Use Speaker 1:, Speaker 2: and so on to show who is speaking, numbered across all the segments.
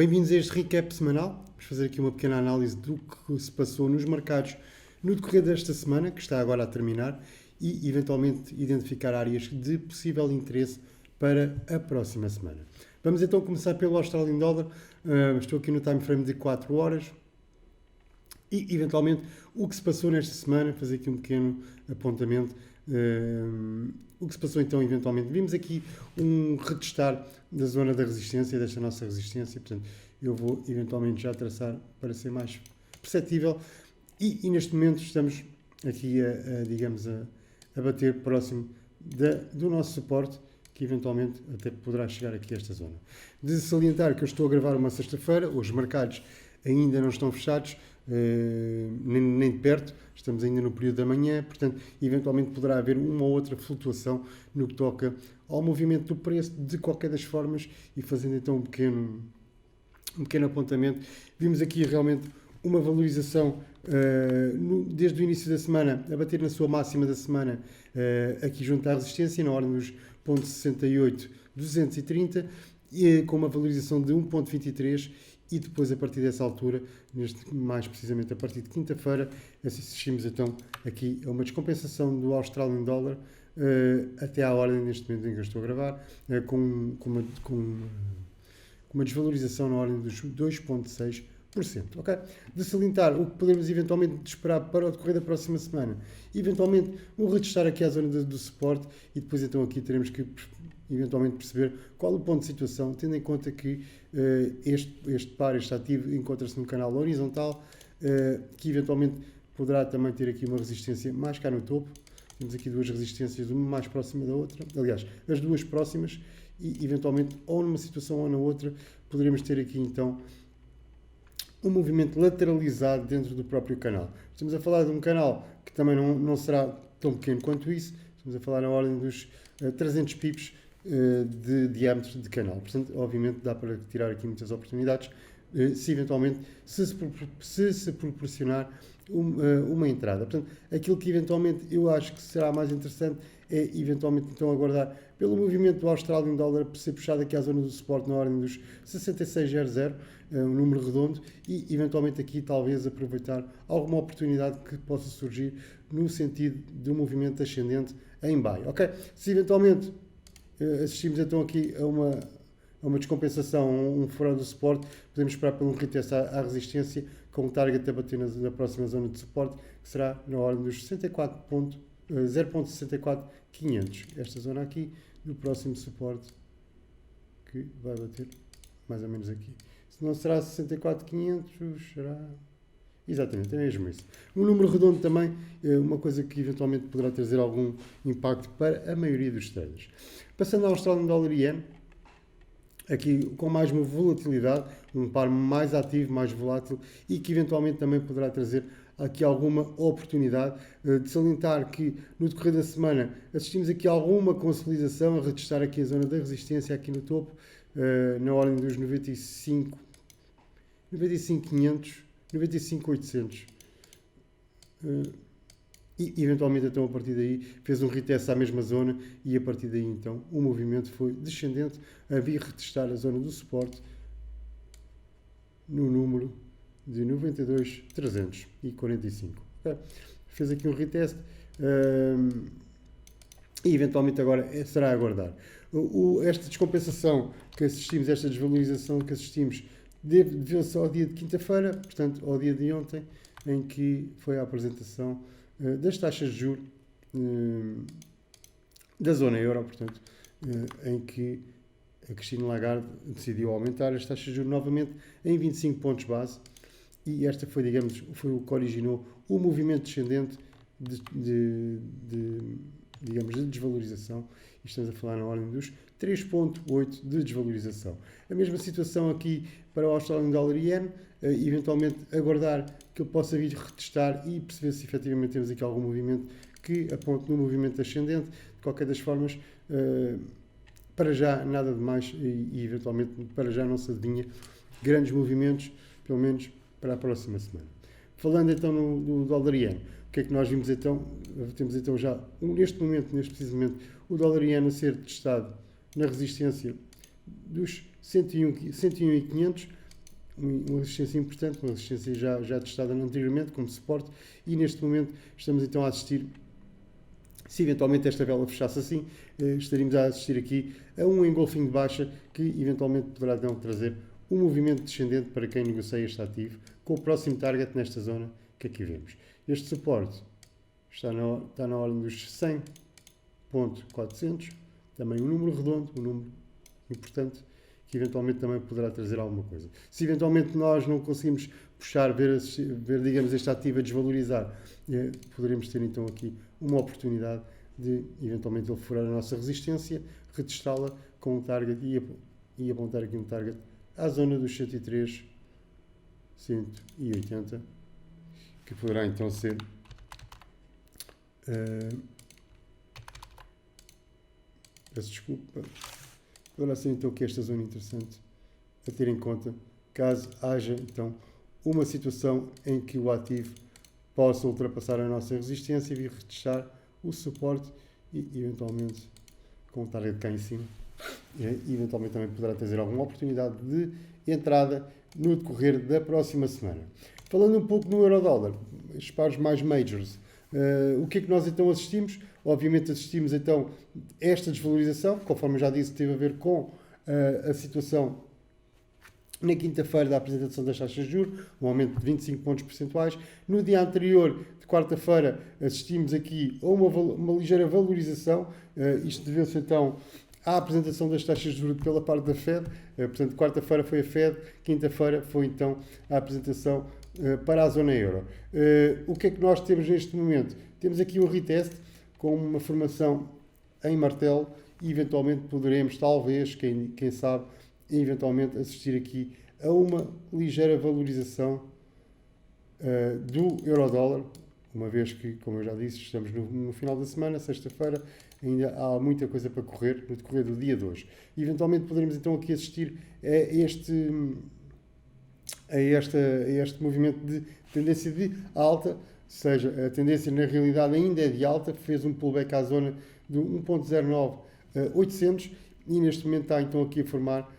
Speaker 1: Bem-vindos a este recap semanal. Vamos fazer aqui uma pequena análise do que se passou nos mercados no decorrer desta semana, que está agora a terminar, e eventualmente identificar áreas de possível interesse para a próxima semana. Vamos então começar pelo Australian Dollar. Estou aqui no time frame de 4 horas. E, eventualmente, o que se passou nesta semana, fazer aqui um pequeno apontamento. O que se passou então, eventualmente, vimos aqui um retestar da zona da resistência, desta nossa resistência, portanto, eu vou eventualmente já traçar para ser mais perceptível. E neste momento estamos aqui a bater próximo do nosso suporte, que eventualmente até poderá chegar aqui a esta zona. De salientar que eu estou a gravar uma sexta-feira, os mercados ainda não estão fechados, nem de perto, estamos ainda no período da manhã, portanto, eventualmente poderá haver uma ou outra flutuação no que toca ao movimento do preço, de qualquer das formas, e fazendo então um pequeno apontamento, vimos aqui realmente uma valorização desde o início da semana, a bater na sua máxima da semana, aqui junto à resistência, na ordem dos 0.68-230, com uma valorização de 1.23, e depois, a partir dessa altura, mais precisamente a partir de quinta-feira, assistimos então aqui a uma descompensação do Australian Dollar até à ordem, neste momento em que eu estou a gravar, com uma desvalorização na ordem dos 2,6%. Okay? De salientar o que podemos eventualmente esperar para o decorrer da próxima semana, eventualmente um retestar aqui à zona do suporte, e depois então aqui teremos que eventualmente perceber qual o ponto de situação, tendo em conta que este par, este ativo, encontra-se num canal horizontal, que eventualmente poderá também ter aqui uma resistência mais cá no topo. Temos aqui duas resistências, uma mais próxima da outra, aliás, as duas próximas, e eventualmente ou numa situação ou na outra, poderemos ter aqui então um movimento lateralizado dentro do próprio canal. Estamos a falar de um canal que também não será tão pequeno quanto isso, estamos a falar na ordem dos 300 pips de diâmetro de canal. Portanto, obviamente, dá para tirar aqui muitas oportunidades, se eventualmente se proporcionar uma entrada. Portanto, aquilo que eventualmente eu acho que será mais interessante é eventualmente então aguardar pelo movimento do Australian Dollar ser puxado aqui à zona do suporte na ordem dos 66,00, um número redondo, e eventualmente aqui talvez aproveitar alguma oportunidade que possa surgir no sentido de um movimento ascendente em buy. Ok? Se eventualmente assistimos então aqui a uma descompensação, um furado do suporte, podemos esperar por um retest à resistência, com o target a bater na próxima zona de suporte, que será na ordem dos 0.64500. Esta zona aqui, no próximo suporte, que vai bater mais ou menos aqui. Se não será 64.500, será... Exatamente, é mesmo isso. Um número redondo também é uma coisa que eventualmente poderá trazer algum impacto para a maioria dos traders. Passando ao Australian Dollar e Yen, aqui com mais uma volatilidade, um par mais ativo, mais volátil, e que eventualmente também poderá trazer aqui alguma oportunidade. De salientar que no decorrer da semana assistimos aqui a alguma consolidação, a retestar aqui a zona da resistência aqui no topo, na ordem dos 95.500, 95.800, e eventualmente então a partir daí fez um retest à mesma zona, e a partir daí então o movimento foi descendente a vir retestar a zona do suporte no número de 92.345. Okay? Fez aqui um retest, e eventualmente agora será a aguardar. Esta descompensação que assistimos, esta desvalorização que assistimos, deveu-se ao dia de quinta-feira, portanto ao dia de ontem, em que foi a apresentação das taxas de juros da zona euro, portanto, em que a Christine Lagarde decidiu aumentar as taxas de juros novamente em 25 pontos base, e esta foi o que originou o movimento descendente de desvalorização, e estamos a falar na ordem dos 3,8 de desvalorização. A mesma situação aqui para o Australian Dollar e Yen, eventualmente aguardar que ele possa vir retestar e perceber se efetivamente temos aqui algum movimento que aponte no movimento ascendente. De qualquer das formas, para já nada de mais, e eventualmente para já não se adivinha grandes movimentos, pelo menos para a próxima semana. Falando então no dólar yen, o que é que nós vimos então? Temos então já, neste preciso momento, o dólar yen a ser testado na resistência dos 101.500, uma resistência importante, uma resistência já testada anteriormente como suporte, e neste momento estamos então a assistir, se eventualmente esta vela fechasse assim, estaríamos a assistir aqui a um engolfing de baixa que eventualmente poderá então trazer um movimento descendente para quem negocia este ativo, com o próximo target nesta zona que aqui vemos. Este suporte está na ordem dos 100.400, também um número redondo, um número importante, que eventualmente também poderá trazer alguma coisa. Se eventualmente nós não conseguimos puxar, ver digamos, este ativo a desvalorizar, poderemos ter então aqui uma oportunidade de eventualmente ele furar a nossa resistência, retestá-la com um target e apontar aqui um target à zona dos 103, 180, que poderá então ser peço desculpa, poderá ser então que esta zona interessante a ter em conta, caso haja então uma situação em que o ativo possa ultrapassar a nossa resistência e vir retestar o suporte e eventualmente com o target cá em cima, e eventualmente também poderá trazer alguma oportunidade de entrada no decorrer da próxima semana. Falando um pouco no euro-dólar, os pares mais majors, o que é que nós então assistimos? Obviamente assistimos então esta desvalorização, conforme eu já disse, teve a ver com a situação na quinta-feira da apresentação das taxas de juros, um aumento de 25 pontos percentuais. No dia anterior, de quarta-feira, assistimos aqui a uma ligeira valorização, isto deveu-se então à apresentação das taxas de juros pela parte da Fed, portanto, quarta-feira foi a Fed, quinta-feira foi então a apresentação para a zona euro. O que é que nós temos neste momento? Temos aqui um retest com uma formação em martelo e eventualmente poderemos, talvez, quem sabe, eventualmente assistir aqui a uma ligeira valorização do euro-dólar, uma vez que, como eu já disse, estamos no final da semana, sexta-feira, ainda há muita coisa para correr no decorrer do dia de hoje. E, eventualmente poderemos então aqui assistir a este movimento de tendência de alta, ou seja, a tendência na realidade ainda é de alta, fez um pullback à zona do 1.09800 e neste momento está então aqui a formar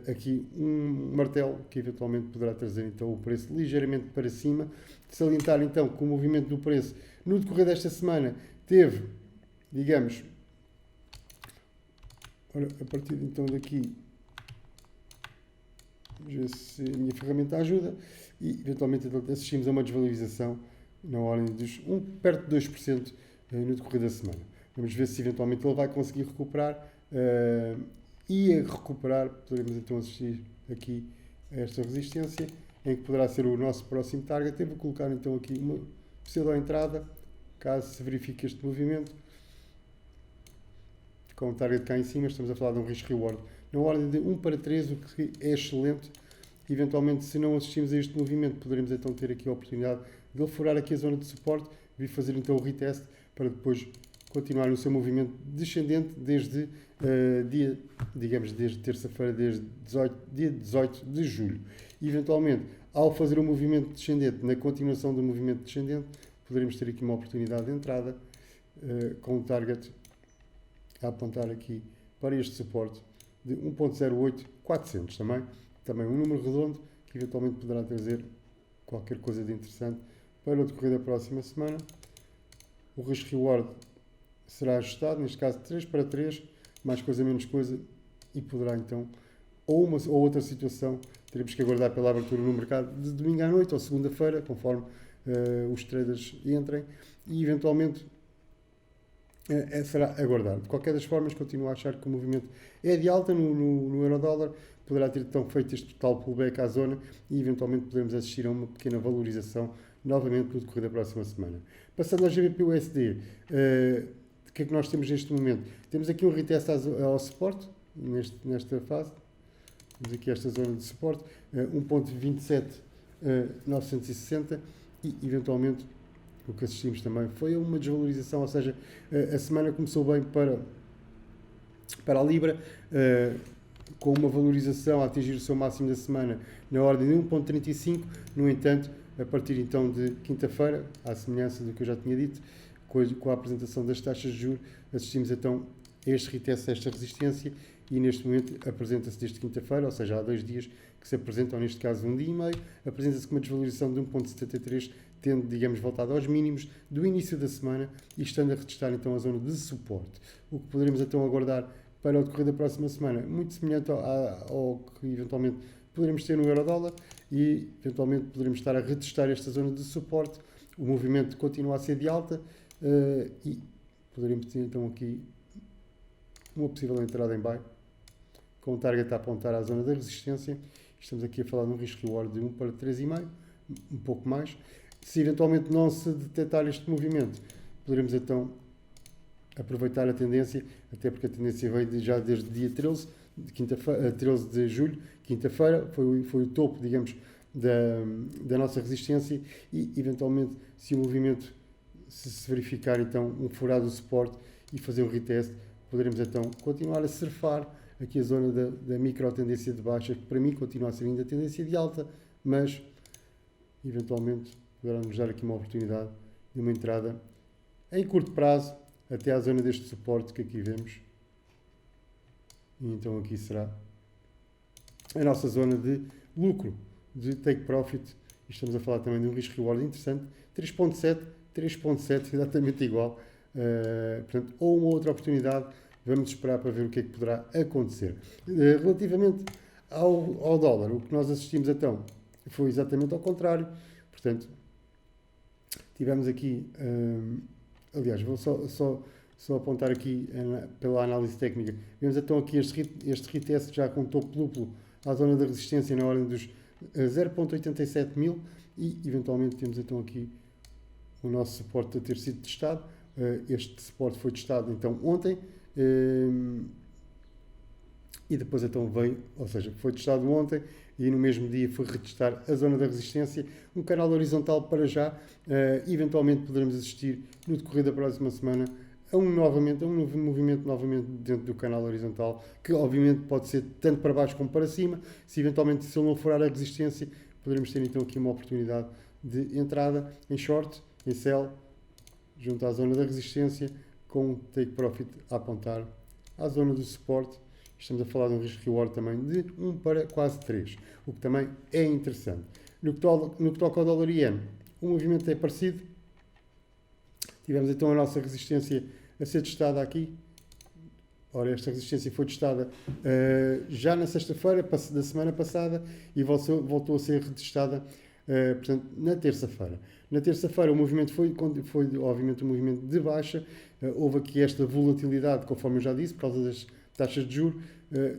Speaker 1: aqui um martelo que eventualmente poderá trazer então o preço ligeiramente para cima. Salientar então que o movimento do preço no decorrer desta semana teve, digamos, a partir então daqui, vamos ver se a minha ferramenta ajuda, e eventualmente então assistimos a uma desvalorização na ordem dos perto de 2% no decorrer da semana. Vamos ver se eventualmente ele vai conseguir recuperar e a recuperar poderemos então assistir aqui a esta resistência em que poderá ser o nosso próximo target. Eu vou colocar então aqui uma pseudo-entrada, caso se verifique este movimento, com o target cá em cima. Estamos a falar de um risk-reward na ordem de 1/3, o que é excelente. Eventualmente, se não assistimos a este movimento, poderemos então ter aqui a oportunidade de ele furar aqui a zona de suporte, vir fazer então o retest para depois continuar no seu movimento descendente desde desde terça-feira, desde dia 18 de julho. E, eventualmente, ao fazer o movimento descendente, na continuação do movimento descendente, poderemos ter aqui uma oportunidade de entrada com o target a apontar aqui para este suporte de 1.08400 também um número redondo que eventualmente poderá trazer qualquer coisa de interessante para o decorrer da próxima semana. O risk-reward será ajustado, neste caso 3/3, mais coisa menos coisa, e poderá então, ou uma ou outra situação, teremos que aguardar pela abertura no mercado de domingo à noite ou segunda-feira, conforme os traders entrem, e eventualmente será aguardar. De qualquer das formas, continuo a achar que o movimento é de alta no euro-dólar, poderá ter então feito este total pullback à zona e eventualmente poderemos assistir a uma pequena valorização novamente no decorrer da próxima semana. Passando ao GBP-USD, o que é que nós temos neste momento? Temos aqui um retest ao suporte, nesta fase. Temos aqui esta zona de suporte, 1.27.960 e eventualmente o que assistimos também foi uma desvalorização, ou seja, a semana começou bem para a Libra, com uma valorização a atingir o seu máximo da semana na ordem de 1.35, no entanto, a partir então de quinta-feira, à semelhança do que eu já tinha dito, com a apresentação das taxas de juros, assistimos então este reteste, esta resistência, e neste momento apresenta-se desde quinta-feira, ou seja, há 2 dias que se apresentam, neste caso 1 dia e meio, apresenta-se com uma desvalorização de 1,73, tendo, digamos, voltado aos mínimos do início da semana e estando a retestar então a zona de suporte. O que poderemos então aguardar para o decorrer da próxima semana, muito semelhante ao que eventualmente poderemos ter no euro-dólar, e eventualmente poderemos estar a retestar esta zona de suporte. O movimento continua a ser de alta e poderemos ter então aqui uma possível entrada em buy, com o target a apontar à zona da resistência. Estamos aqui a falar de um risco-reward de 1 para 3,5, um pouco mais. Se eventualmente não se detectar este movimento, poderemos então aproveitar a tendência, até porque a tendência veio já desde dia 13 de julho, quinta-feira, foi o topo, digamos, da nossa resistência, e eventualmente, se o movimento se verificar então um furado do suporte e fazer um retest, poderemos então continuar a surfar aqui a zona da micro tendência de baixa, que para mim continua a ser ainda tendência de alta, mas eventualmente poderá nos dar aqui uma oportunidade de uma entrada em curto prazo até à zona deste suporte que aqui vemos. E então aqui será a nossa zona de lucro, de take profit. E estamos a falar também de um risco-reward interessante, 3.7, exatamente igual. Portanto, ou uma outra oportunidade, vamos esperar para ver o que é que poderá acontecer. Relativamente ao dólar, o que nós assistimos então foi exatamente ao contrário. Portanto, tivemos aqui, aliás, vou só apontar aqui pela análise técnica. Vemos então aqui este retest já com topo duplo à zona da resistência na ordem dos 0.87 mil, e eventualmente temos então aqui o nosso suporte a ter sido testado. Este suporte foi testado então ontem, e depois então veio, ou seja, foi testado ontem e no mesmo dia foi retestar a zona da resistência, um canal horizontal para já. Eventualmente poderemos assistir no decorrer da próxima semana a um novo movimento novamente dentro do canal horizontal, que obviamente pode ser tanto para baixo como para cima. Se eventualmente se ele não furar a resistência, poderemos ter então aqui uma oportunidade de entrada em short, em sell, junto à zona da resistência, com take profit a apontar à zona do suporte. Estamos a falar de um risco-reward também de 1 para quase 3, o que também é interessante. No que toca ao dólar iene, o movimento é parecido. Tivemos então a nossa resistência a ser testada aqui. Ora, esta resistência foi testada já na sexta-feira da semana passada e voltou a ser retestada, portanto, na terça-feira. Na terça-feira o movimento foi obviamente um movimento de baixa. Houve aqui esta volatilidade, conforme eu já disse, por causa das taxas de juros.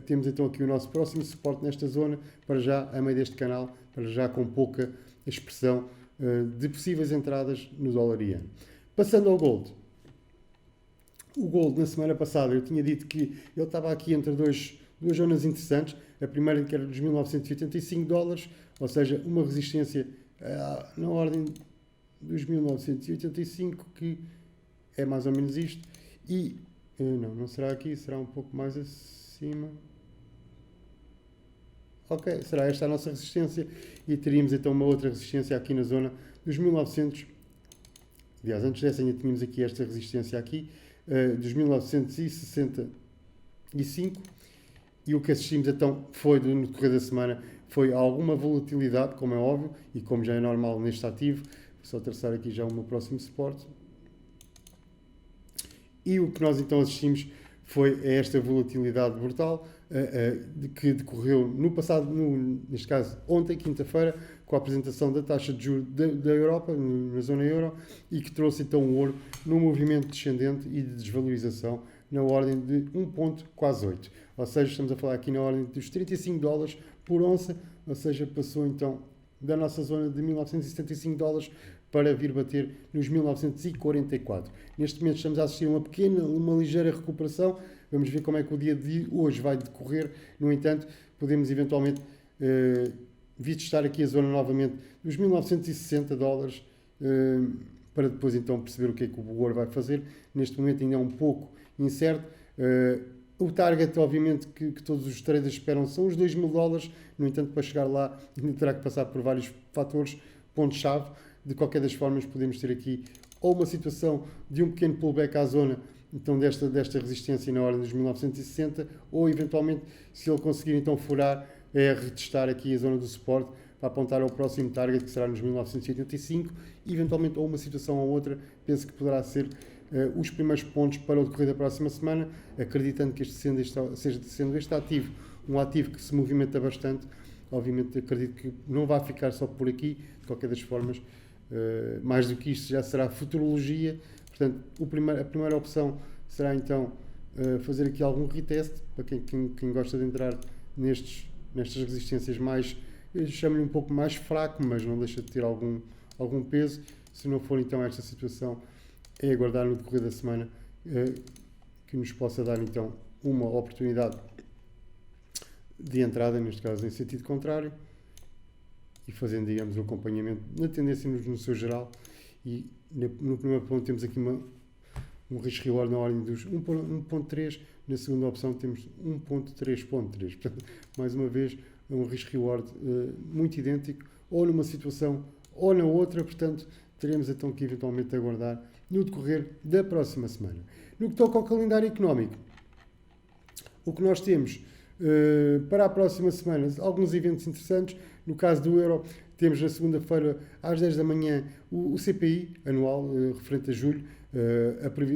Speaker 1: Temos então aqui o nosso próximo suporte nesta zona, para já a meio deste canal, para já com pouca expressão de possíveis entradas no dólar iene. Passando ao gold. O gold, na semana passada, eu tinha dito que ele estava aqui entre duas zonas interessantes. A primeira, que era dos $1.985, ou seja, uma resistência na ordem dos 1985, que é mais ou menos isto. E, não será aqui, será um pouco mais acima. Ok, será esta a nossa resistência. E teríamos então uma outra resistência aqui na zona dos 1900. Aliás, antes dessa ainda tínhamos aqui esta resistência aqui, dos 1965, e o que assistimos então foi, no decorrer da semana, foi alguma volatilidade, como é óbvio, e como já é normal neste ativo. Vou só traçar aqui já o meu próximo suporte. E o que nós então assistimos foi a esta volatilidade brutal, que decorreu no passado, neste caso ontem, quinta-feira, com a apresentação da taxa de juros da Europa, na zona euro, e que trouxe então o ouro num movimento descendente e de desvalorização na ordem de 1,8. Ou seja, estamos a falar aqui na ordem dos $35 por onça, ou seja, passou então da nossa zona de $1975 para vir bater nos 1944. Neste momento estamos a assistir a uma ligeira recuperação. Vamos ver como é que o dia de hoje vai decorrer. No entanto, podemos eventualmente vir testar aqui a zona novamente dos $1960, para depois então perceber o que é que o ouro vai fazer. Neste momento ainda é um pouco incerto. O target, obviamente, que todos os traders esperam são os $2.000. No entanto, para chegar lá, ainda terá que passar por vários fatores, pontos-chave. De qualquer das formas, podemos ter aqui ou uma situação de um pequeno pullback à zona então desta resistência na ordem dos 1960, ou eventualmente, se ele conseguir então furar, retestar aqui a zona do suporte para apontar ao próximo target, que será nos 1985, e eventualmente ou uma situação ou outra, penso que poderá ser os primeiros pontos para o decorrer da próxima semana, acreditando que sendo este ativo um ativo que se movimenta bastante. Obviamente acredito que não vai ficar só por aqui, de qualquer das formas, mais do que isto já será futurologia. Portanto, a primeira opção será então fazer aqui algum retest, para quem gosta de entrar nestas resistências mais, chamo-lhe um pouco mais fraco, mas não deixa de ter algum peso. Se não for então esta situação, é aguardar no decorrer da semana que nos possa dar então uma oportunidade de entrada, neste caso em sentido contrário, e fazendo, digamos, o acompanhamento na tendência no seu geral. E no primeiro ponto temos aqui um risk reward na ordem dos 1.3, na segunda opção temos 1.3.3, portanto, mais uma vez, um risk reward muito idêntico, ou numa situação ou na outra. Portanto, teremos então que eventualmente aguardar no decorrer da próxima semana. No que toca ao calendário económico, o que nós temos para a próxima semana, alguns eventos interessantes. No caso do euro, temos na segunda-feira, às 10 da manhã, o CPI anual, referente a julho.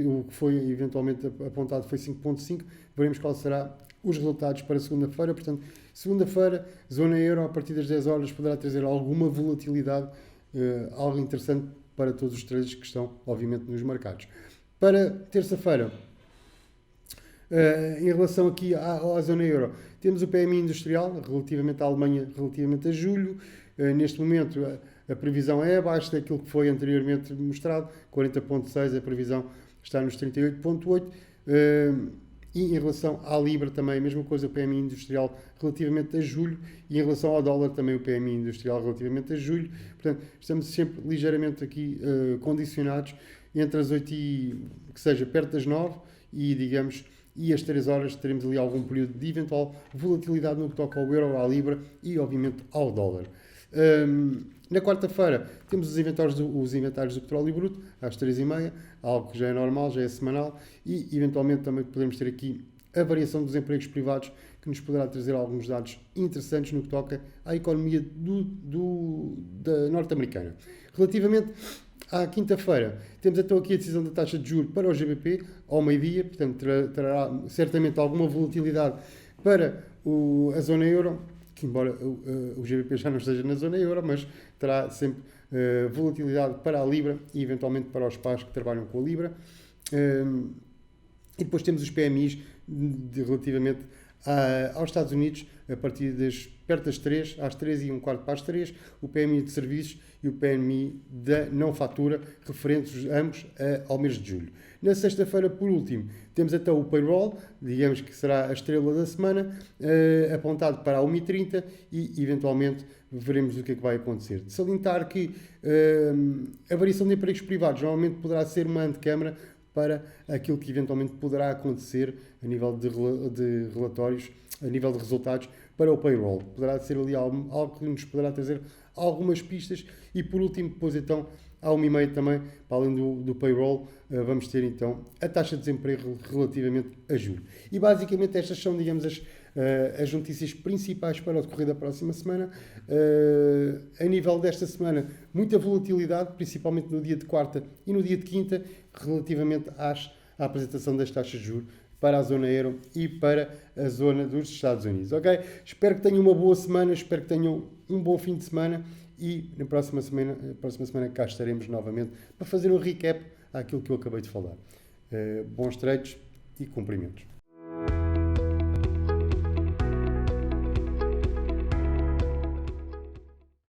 Speaker 1: O que foi eventualmente apontado foi 5.5. Veremos qual será os resultados para segunda-feira. Portanto, segunda-feira, zona euro, a partir das 10 horas, poderá trazer alguma volatilidade, algo interessante para todos os traders que estão, obviamente, nos mercados. Para terça-feira, em relação aqui à zona euro, temos o PMI industrial relativamente à Alemanha, relativamente a julho. Neste momento, a previsão é abaixo daquilo que foi anteriormente mostrado, 40.6, a previsão está nos 38.8. E em relação à Libra também, a mesma coisa, o PMI industrial relativamente a julho, e em relação ao dólar também o PMI industrial relativamente a julho. Portanto, estamos sempre ligeiramente aqui condicionados entre as 8 que seja perto das 9 e, digamos, e às 3 horas teremos ali algum período de eventual volatilidade no que toca ao euro, à libra e, obviamente, ao dólar. Na quarta-feira temos os inventários do petróleo bruto às 3h30, algo que já é normal, já é semanal, e eventualmente também podemos ter aqui a variação dos empregos privados, que nos poderá trazer alguns dados interessantes no que toca à economia da norte-americana. Relativamente à quinta-feira, temos então aqui a decisão da taxa de juros para o GBP ao meio-dia, portanto trará certamente alguma volatilidade para a zona euro, que embora o GBP já não esteja na zona euro, mas terá sempre volatilidade para a Libra e eventualmente para os pares que trabalham com a Libra. E depois temos os PMIs relativamente aos Estados Unidos, a partir perto das 3, às 3h15 para as 3, o PMI de serviços e o PMI da não fatura, referentes ambos ao mês de julho. Na sexta-feira, por último, temos então o payroll, digamos que será a estrela da semana, apontado para a 1h30, e eventualmente veremos o que é que vai acontecer. De salientar que a variação de empregos privados normalmente poderá ser uma antecâmara para aquilo que eventualmente poderá acontecer a nível de relatórios, a nível de resultados para o payroll. Poderá ser ali algo que nos poderá trazer algumas pistas. E por último, depois então, à 1h30 também, para além do payroll, vamos ter então a taxa de desemprego relativamente a julho. E basicamente estas são, digamos, as notícias principais para o decorrer da próxima semana. A nível desta semana, muita volatilidade, principalmente no dia de quarta e no dia de quinta, relativamente à apresentação das taxas de juros para a zona euro e para a zona dos Estados Unidos. Ok? Espero que tenham uma boa semana, espero que tenham um bom fim de semana, e na próxima semana cá estaremos novamente para fazer um recap àquilo que eu acabei de falar. Bons trades e cumprimentos.